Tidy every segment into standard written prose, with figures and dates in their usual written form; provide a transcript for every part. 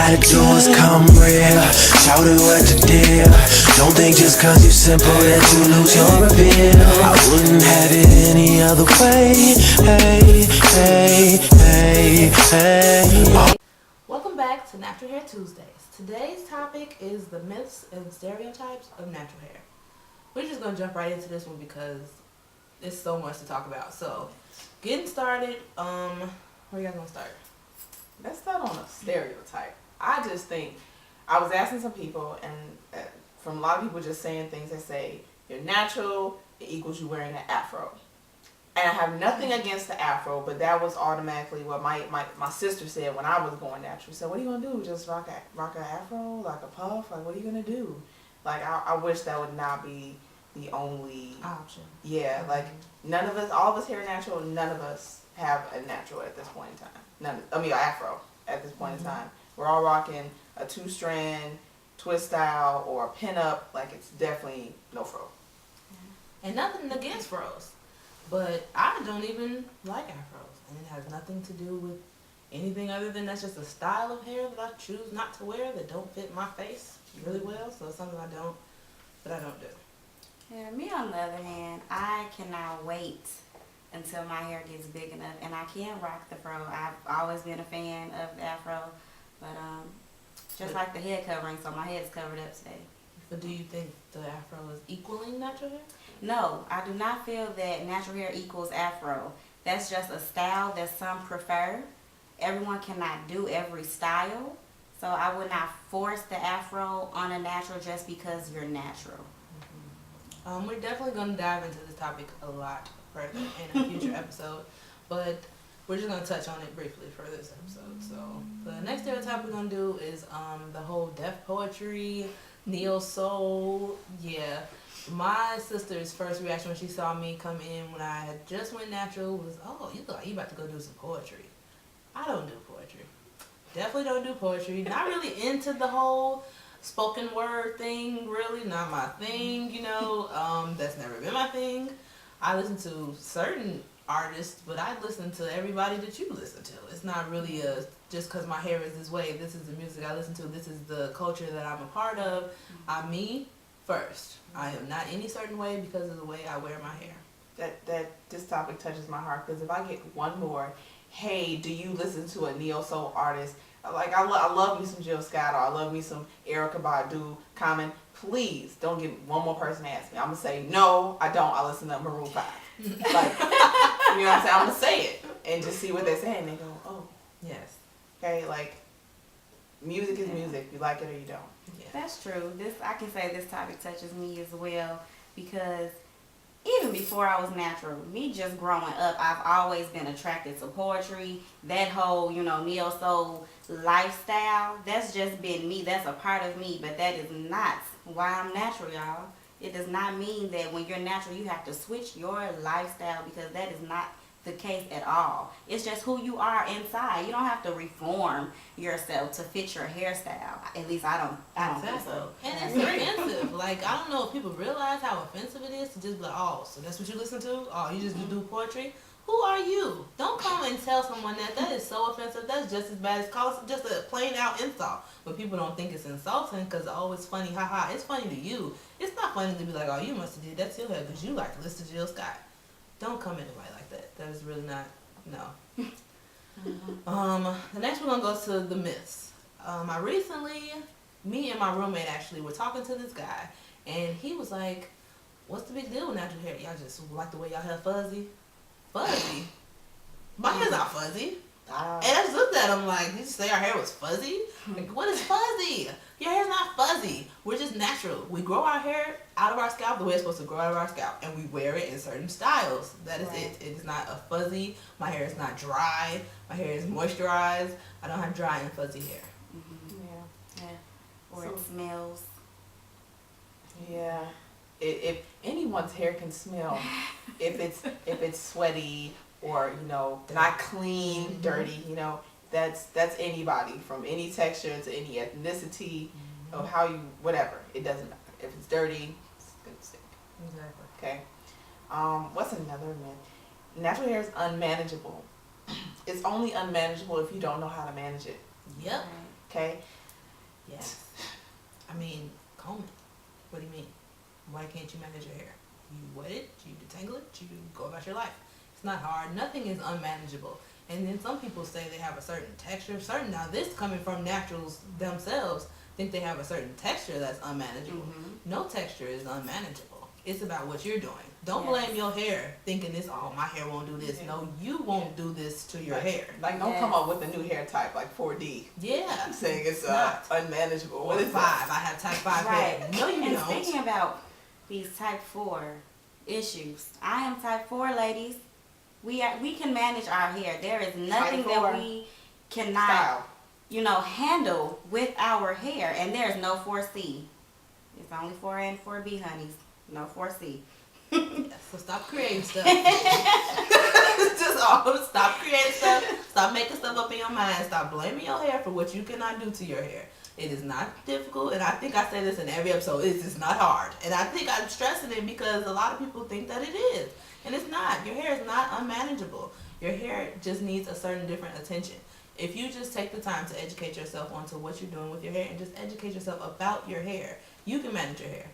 gotta do is come real. Shout it what you did. Don't think just cause you simple that you lose your appeal. I wouldn't have it any other way. Hey, hey, hey, hey. Welcome back to Natural Hair Tuesdays. Today's topic is the myths and stereotypes of natural hair. We're just gonna jump right into this one because there's so much to talk about. So, getting started, where you guys gonna start? Let's start on a stereotype. I just think, I was asking some people, and from a lot of people just saying things that say, you're natural, it equals you wearing an afro. And I have nothing against the afro, but that was automatically what my sister said when I was going natural. She said, what are you going to do? Just rock an afro, like a puff? Like, what are you going to do? Like, I wish that would not be the only option. Yeah, like, none of us, all of us hair natural, none of us have a natural at this point in time. An afro at this point in time. We're all rocking a 2-strand twist style or a pin up. Like, it's definitely no fro. And nothing against fros, but I don't even like afros, and it has nothing to do with anything other than that's just a style of hair that I choose not to wear that don't fit my face really well. So it's something I don't do. Yeah, me on the other hand, I cannot wait until my hair gets big enough, and I can rock the fro. I've always been a fan of the afro, but just like the head covering, so my head's covered up today. But do you think the afro is equaling natural hair? No, I do not feel that natural hair equals afro. That's just a style that some prefer. Everyone cannot do every style, so I would not force the afro on a natural just because you're natural. We're definitely going to dive into this topic a lot further in a future episode, but we're just going to touch on it briefly for this episode. So the next stereotype we're going to do is the whole deaf poetry, neo-soul. Yeah, my sister's first reaction when she saw me come in when I had just went natural was, oh, you look like you about to go do some poetry. I don't do poetry. Definitely don't do poetry. Not really into the whole spoken word thing, really not my thing, you know. That's never been my thing. I listen to certain artists, but I listen to everybody that you listen to. It's not really just because my hair is this way, this is the music I listen to, this is the culture that I'm a part of. I'm me first. I am not any certain way because of the way I wear my hair. That this topic touches my heart, because if I get one more, hey, do you listen to a neo-soul artist? Like, I love me some Jill Scott, or I love me some Erykah Badu, Common. Please don't get one more person to ask me. I'm going to say, no, I don't. I listen to Maroon 5. Like, you know what I'm saying? I'm going to say it and just see what they say, and they go, oh. Yes. Okay, like, music is music. You like it or you don't. Yeah. That's true. I can say this topic touches me as well, because even before I was natural, me just growing up, I've always been attracted to poetry, that whole, neo-soul lifestyle. That's just been me. That's a part of me, but that is not why I'm natural, y'all. It does not mean that when you're natural, you have to switch your lifestyle, because that is not the case at all. It's just who you are inside. You don't have to reform yourself to fit your hairstyle. At least I don't think so. And it's offensive. Like, I don't know if people realize how offensive it is to just be like, oh, so that's what you listen to? Oh, you just do poetry? Who are you? Don't come and tell someone that. That is so offensive. That's just as bad as call it just a plain out insult. But people don't think it's insulting because, oh, it's funny. Haha, it's funny to you. It's not funny to be like, oh, you must have did that to your head because you like to listen to Jill Scott. Don't come anybody like that. That is really not, no. The next we're going to go to the myths. Me and my roommate actually were talking to this guy, and he was like, what's the big deal with natural hair? Y'all just like the way y'all hair fuzzy? Fuzzy? My hair's not fuzzy. And I just looked at him like, did you say our hair was fuzzy? Like, what is fuzzy? Your hair's not fuzzy. We're just natural. We grow our hair out of our scalp the way it's supposed to grow out of our scalp, and we wear it in certain styles. That is it. It is not a fuzzy. My hair is not dry. My hair is moisturized. I don't have dry and fuzzy hair. Yeah. Or it smells. Yeah. If anyone's hair can smell, if it's sweaty or not clean, dirty, that's anybody, from any texture to any ethnicity, of how you whatever. It doesn't matter. If it's dirty, it's gonna stink. Exactly. Okay. What's another myth? Natural hair is unmanageable. It's only unmanageable if you don't know how to manage it. Yep. Okay. Yes. I mean, comb it. What do you mean? Why can't you manage your hair? You wet it, you detangle it, you go about your life. It's not hard. Nothing is unmanageable. And then some people say they have a certain texture. Now this coming from naturals themselves think they have a certain texture that's unmanageable. No texture is unmanageable. It's about what you're doing. Don't blame your hair thinking this, oh, my hair won't do this. No, you won't do this to your hair. Like, don't come up with a new hair type like 4D. Yeah. Saying it's unmanageable. What is 5? I have type 5 hair. No, you and don't. Speaking about these type 4 issues, I am type 4, ladies. We can manage our hair. There is nothing that we cannot, handle with our hair. And there's no 4C. It's only 4A and 4B, honeys. No 4C. So stop creating stuff. Stop creating stuff. Stop making stuff up in your mind. Stop blaming your hair for what you cannot do to your hair. It is not difficult, and I think I say this in every episode. It's just not hard, and I think I'm stressing it because a lot of people think that it is, and it's not. Your hair is not unmanageable. Your hair just needs a certain different attention. If you just take the time to educate yourself onto what you're doing with your hair and just educate yourself about your hair, you can manage your hair.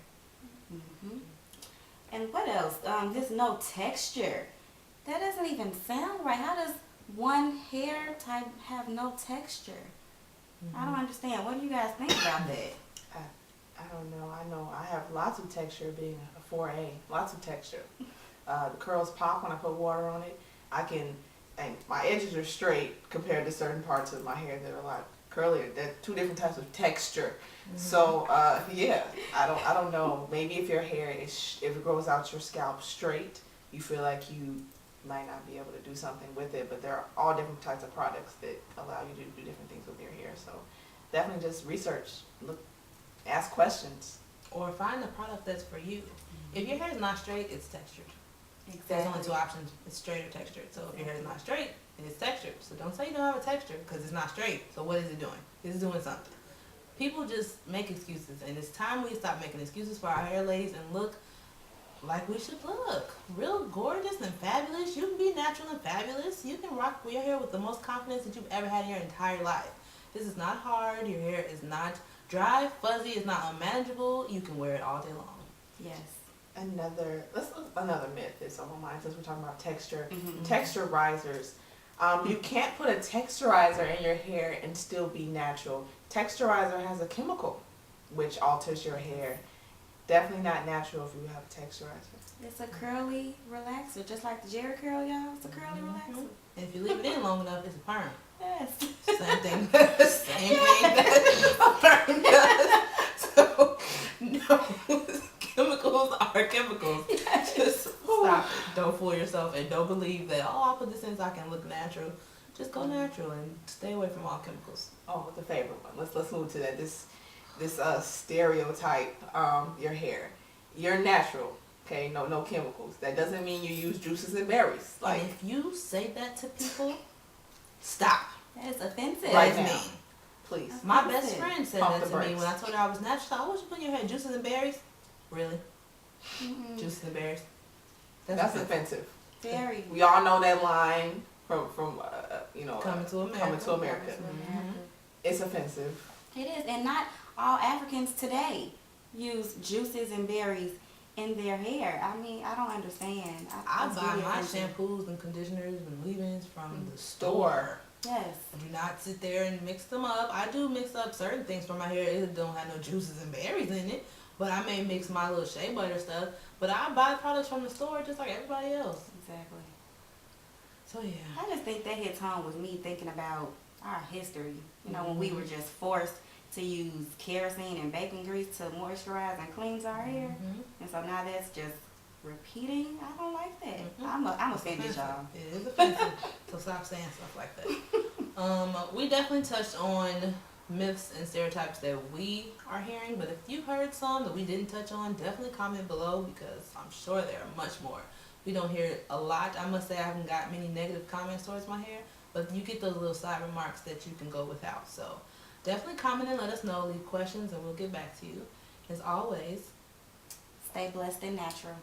And what else? There's no texture. That doesn't even sound right. How does one hair type have no texture? I don't understand. What do you guys think about that? I don't know. I know I have lots of texture being a 4A. Lots of texture. The curls pop when I put water on it. And my edges are straight compared to certain parts of my hair that are a lot curlier. There are 2 different types of texture. So yeah, I don't know. Maybe if your hair if it grows out your scalp straight, you feel like you might not be able to do something with it. But there are all different types of products that allow you to do different things with your hair. So definitely just research, look, ask questions, or find the product that's for you. If your hair is not straight, it's textured. Exactly. There's only 2 options. It's straight or textured. So if your hair is not straight, it's textured. So don't say you don't have a texture because it's not straight. So what is it doing? It's doing something. People just make excuses, and it's time we stop making excuses for our hair, ladies, and look like we should look. Real gorgeous and fabulous. You can be natural and fabulous. You can rock your hair with the most confidence that you've ever had in your entire life. This is not hard. Your hair is not dry, fuzzy. It's not unmanageable. You can wear it all day long. Yes. Another myth is on my mind since we're talking about texture. Texturizers. You can't put a texturizer in your hair and still be natural. Texturizer has a chemical which alters your hair. Definitely not natural if you have a texturizer. It's a curly relaxer, just like the Jerry curl, y'all. It's a curly relaxer. And if you leave it in long enough, it's a perm. Yes. Same thing. Same thing that a perm does. So, no. Chemicals are chemicals. Just stop it. Don't fool yourself, and don't believe that, oh, I'll put this in so I can look natural. Just go natural and stay away from all chemicals. Oh, the favorite one. Let's move to that. This stereotype. Your hair. You're natural. Okay, no chemicals. That doesn't mean you use juices and berries. Like, and if you say that to people, stop. That is offensive. Right That's now. mean. Please. My best friend said Pump that the to me brakes. when I told her I was natural. Oh, what you put in your hair? Juices and berries? Really? Juices and berries? That's offensive. Very. We all know that line from Coming to America. Coming to America. It's offensive. It is, and not all Africans today use juices and berries in their hair. I mean, I don't understand. I it's buy really my offensive. shampoos and conditioners and leave-ins from the store. Yes. Do not sit there and mix them up. I do mix up certain things for my hair. It don't have no juices and berries in it. But I may mix my little shea butter stuff. But I buy products from the store just like everybody else. Exactly. So yeah. I just think that hits home with me thinking about our history. You know, when we were just forced to use kerosene and bacon grease to moisturize and cleanse our hair. And so now that's just repeating. I don't like that. I'm offended, y'all. It is offensive. So stop saying stuff like that. We definitely touched on myths and stereotypes that we are hearing, but if you heard some that we didn't touch on, definitely comment below because I'm sure there are much more. We don't hear it a lot. I must say I haven't got many negative comments towards my hair, but you get those little side remarks that you can go without. So definitely comment and let us know, leave questions, and we'll get back to you. As always, Stay blessed and natural.